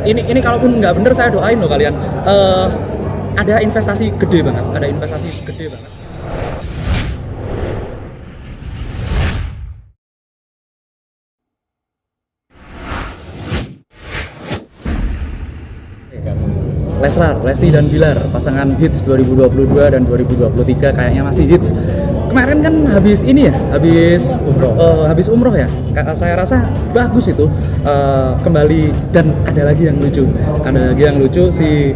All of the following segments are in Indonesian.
ini kalaupun nggak bener saya doain loh kalian. Ada investasi gede banget, ada investasi gede banget. Leslar, Lesti dan Bilar, pasangan hits 2022 dan 2023 kayaknya masih hits. Kemarin kan habis ini ya, habis umroh ya. Saya rasa bagus itu kembali, dan ada lagi yang lucu si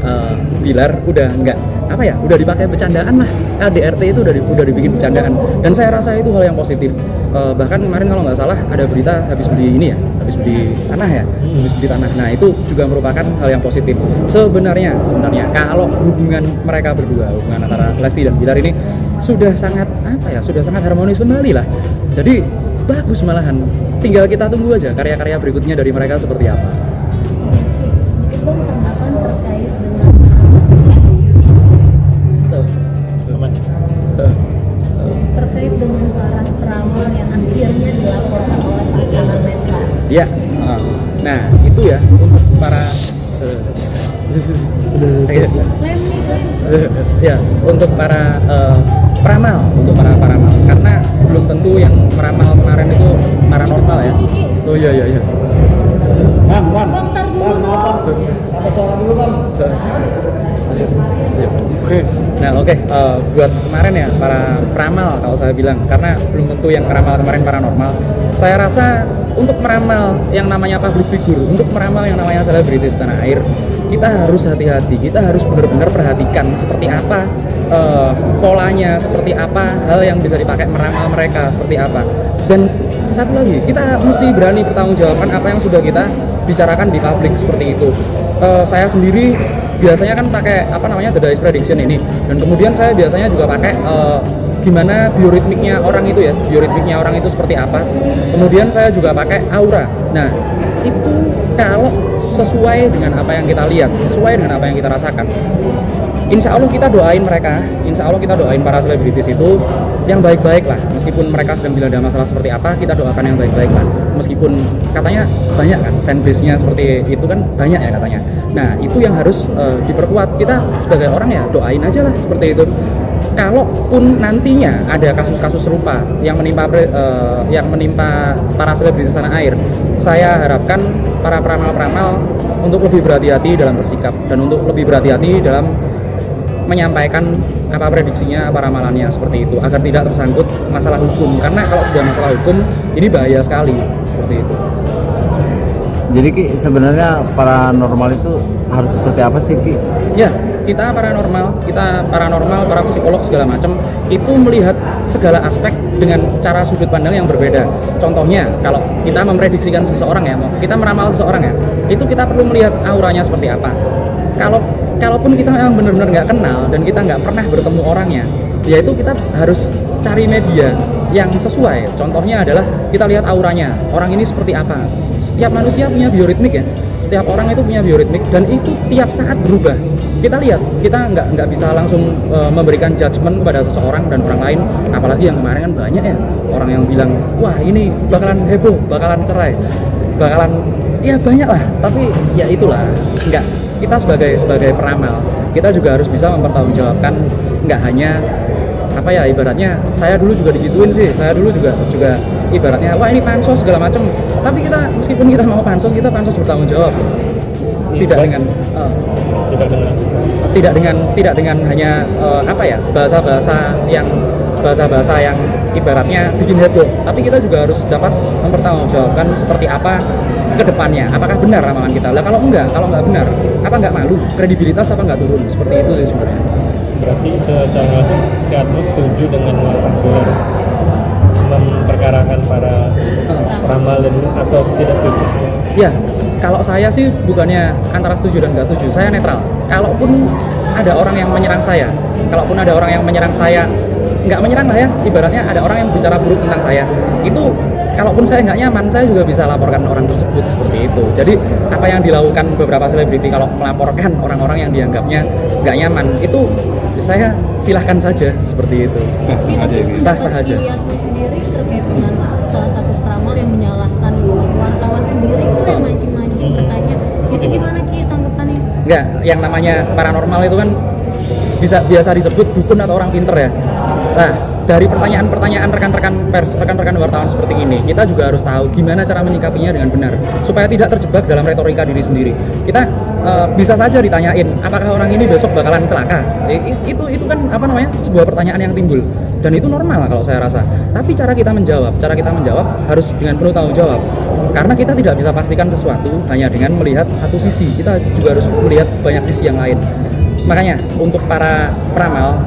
Bilar udah nggak apa ya, udah dipakai bercandaan lah. ADRT itu udah dibikin bercandaan, dan saya rasa itu hal yang positif. Bahkan kemarin kalau nggak salah ada berita habis beli tanah ya, habis beli tanah. Nah itu juga merupakan hal yang positif. Sebenarnya kalau hubungan mereka berdua, hubungan antara Lesti dan Bilar ini sudah sangat harmonis kembali lah. Jadi bagus malahan. Tinggal kita tunggu aja karya-karya berikutnya dari mereka seperti apa. Bang, tanggapan terkait dengan para peramal yang akhirnya dilaporkan oleh pasangan Leslar. Ya, nah itu ya untuk para ya untuk para peramal, karena belum tentu yang meramal kemarin itu paranormal ya. Oh iya. Bang, tar dulu. Apa soal dulu Bang? Nah oke, buat kemarin ya para peramal kalau saya bilang, karena belum tentu yang meramal kemarin paranormal. Saya rasa untuk meramal yang namanya public figure, untuk meramal yang namanya selebritis tanah air, kita harus hati-hati, kita harus benar-benar perhatikan seperti apa polanya, seperti apa hal yang bisa dipakai meramal mereka, seperti apa. Dan satu lagi, kita mesti berani bertanggungjawabkan apa yang sudah kita bicarakan di publik seperti itu. Saya sendiri biasanya kan pakai The Dice Prediction ini, dan kemudian saya biasanya juga pakai gimana bioritmiknya orang itu seperti apa. Kemudian saya juga pakai aura. Nah itu kalau sesuai dengan apa yang kita lihat, sesuai dengan apa yang kita rasakan, insya Allah kita doain mereka, insya Allah kita doain para selebritis itu yang baik-baik lah. Meskipun mereka sedang dilanda masalah seperti apa, kita doakan yang baik-baik lah. Meskipun katanya banyak kan fanbase-nya seperti itu kan, banyak ya katanya. Nah itu yang harus diperkuat. Kita sebagai orang ya doain aja lah seperti itu. Kalaupun nantinya ada kasus-kasus serupa yang menimpa para selebritis tanah air, saya harapkan para peramal-peramal untuk lebih berhati-hati dalam bersikap, dan untuk lebih berhati-hati dalam menyampaikan apa prediksinya, apa ramalannya seperti itu, agar tidak tersangkut masalah hukum. Karena kalau sudah masalah hukum ini bahaya sekali seperti itu. Jadi Ki, sebenarnya paranormal itu harus seperti apa sih Ki? Ya, kita paranormal, para psikolog segala macam itu melihat segala aspek dengan cara sudut pandang yang berbeda. Contohnya, kalau kita memprediksikan seseorang ya, kita meramal seseorang ya, itu kita perlu melihat auranya seperti apa. Kalaupun kita memang benar-benar nggak kenal dan kita nggak pernah bertemu orangnya, ya itu kita harus cari media yang sesuai. Contohnya adalah kita lihat auranya, orang ini seperti apa. Setiap manusia punya bioritmik ya, setiap orang itu punya bioritmik, dan itu tiap saat berubah. Kita lihat, kita nggak bisa langsung memberikan judgement kepada seseorang dan orang lain. Apalagi yang kemarin kan banyak ya orang yang bilang, wah ini bakalan heboh, bakalan cerai, ya banyak lah. Tapi ya itulah, kita sebagai peramal, kita juga harus bisa mempertanggungjawabkan, nggak hanya ibaratnya saya dulu juga digituin sih, saya dulu juga ibaratnya wah ini pansos segala macam, tapi kita meskipun kita mau pansos, kita pansos bertanggung jawab, tidak dengan hanya bahasa-bahasa yang ibaratnya bikin heboh, tapi kita juga harus dapat mempertanggungjawabkan seperti apa ke depannya, apakah benar ramalan kita. Lah kalau nggak benar, apa nggak malu, kredibilitas apa nggak turun, seperti itu sih sebenarnya. Berarti secara Katmu setuju dengan memperkarakan para ramalan atau tidak setuju? Ya, kalau saya sih bukannya antara setuju dan nggak setuju, saya netral. Kalaupun ada orang yang menyerang saya, nggak menyerang lah ya, ibaratnya ada orang yang bicara buruk tentang saya, itu kalaupun saya nggak nyaman, saya juga bisa laporkan orang tersebut seperti itu. Jadi apa yang dilakukan beberapa selebriti kalau melaporkan orang-orang yang dianggapnya nggak nyaman, itu saya silahkan saja seperti itu. Sah-sah aja. Sendiri terkait dengan salah satu peramal yang menyalahkan wartawan sendiri itu yang mancing-mancing katanya itu gimana Ki tanggapannya? Enggak, yang namanya paranormal itu kan biasa disebut dukun atau orang pinter ya. Nah, dari pertanyaan-pertanyaan rekan-rekan pers, rekan-rekan wartawan seperti ini, kita juga harus tahu gimana cara menyikapinya dengan benar supaya tidak terjebak dalam retorika diri sendiri. Kita bisa saja ditanyain, apakah orang ini besok bakalan celaka? Itu kan apa namanya? Sebuah pertanyaan yang timbul dan itu normal kalau saya rasa. Tapi cara kita menjawab harus dengan penuh tanggung jawab. Karena kita tidak bisa pastikan sesuatu hanya dengan melihat satu sisi. Kita juga harus melihat banyak sisi yang lain. Makanya untuk para peramal,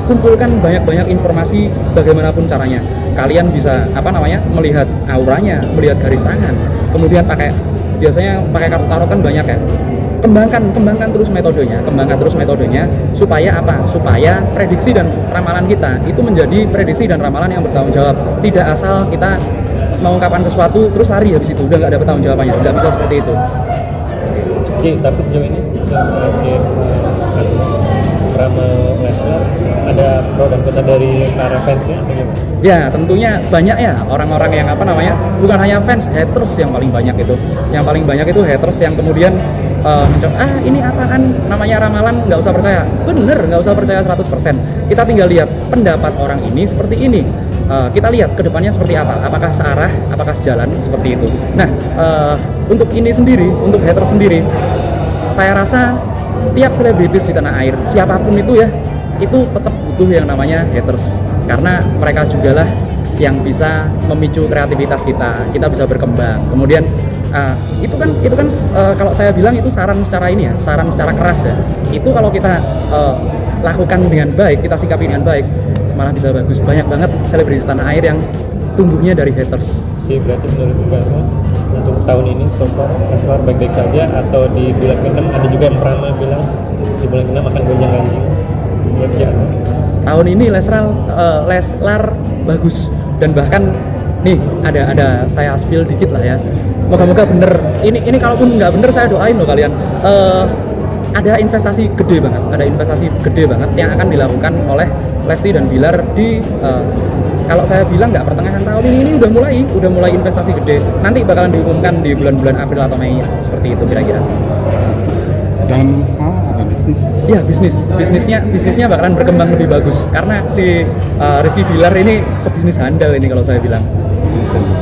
kumpulkan banyak-banyak informasi bagaimanapun caranya. Kalian bisa melihat auranya, melihat garis tangan. Kemudian biasanya pakai kartu tarot kan banyak ya. Kembangkan terus metodenya supaya apa? Supaya prediksi dan ramalan kita itu menjadi prediksi dan ramalan yang bertanggung jawab. Tidak asal kita mengungkapkan sesuatu terus hari habis itu udah nggak dapat tanggung jawabannya. Nggak bisa seperti itu. Oke, tapi sejauh ini sebagai peramal Leslar ada pro dan kontra dari para fansnya atau gimana? Ya tentunya banyak ya orang-orang yang bukan hanya fans, haters yang paling banyak itu. Yang paling banyak itu haters yang kemudian mencoba, ini apaan namanya ramalan, nggak usah percaya. Bener, nggak usah percaya 100%. Kita tinggal lihat pendapat orang ini seperti ini. Kita lihat ke depannya seperti apa, apakah searah, apakah sejalan, seperti itu. Nah, untuk ini sendiri, untuk haters sendiri, saya rasa tiap selebritis di tanah air, siapapun itu ya, itu tetap butuh yang namanya haters. Karena mereka jugalah yang bisa memicu kreativitas kita bisa berkembang. Kemudian itu kan kalau saya bilang itu saran secara keras ya. Itu kalau kita lakukan dengan baik, kita sikapi dengan baik, malah bisa bagus. Banyak banget selebritis tanah air yang tumbuhnya dari haters. Oke, berarti menurut kamu untuk tahun ini so far Leslar baik-baik saja, atau di bulan ke-6 ada juga yang peramal bilang di bulan ke-6 akan gonjang-ganjing? Tahun ini Leslar bagus, dan bahkan nih ada saya spill dikit lah ya. Moga-moga bener. Ini kalaupun nggak bener saya doain loh kalian. Ada investasi gede banget yang akan dilakukan oleh Lesti dan Bilar di kalau saya bilang nggak pertengahan tahun ini udah mulai investasi gede. Nanti bakalan diumumkan di bulan-bulan April atau Mei ya, seperti itu kira-kira. Dan apa bisnis? Ya bisnisnya bakalan berkembang lebih bagus karena si Rizky Bilar ini pebisnis handal ini kalau saya bilang.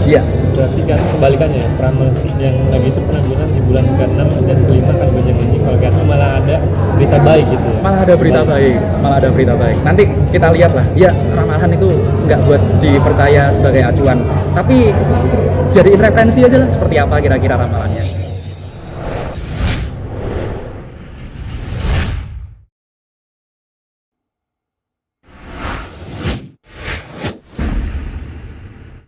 Iya. Berarti kan kebalikannya, peramal yang lagi itu pernah bilang di bulan ke-6 dan ke-5 kan gonjang-ganjing, kalau ke-6 malah ada berita baik gitu ya. Malah ada berita baik. Nanti kita lihat lah. Ya, ramalan itu nggak buat dipercaya sebagai acuan, tapi jadiin referensi aja lah seperti apa kira-kira ramalannya.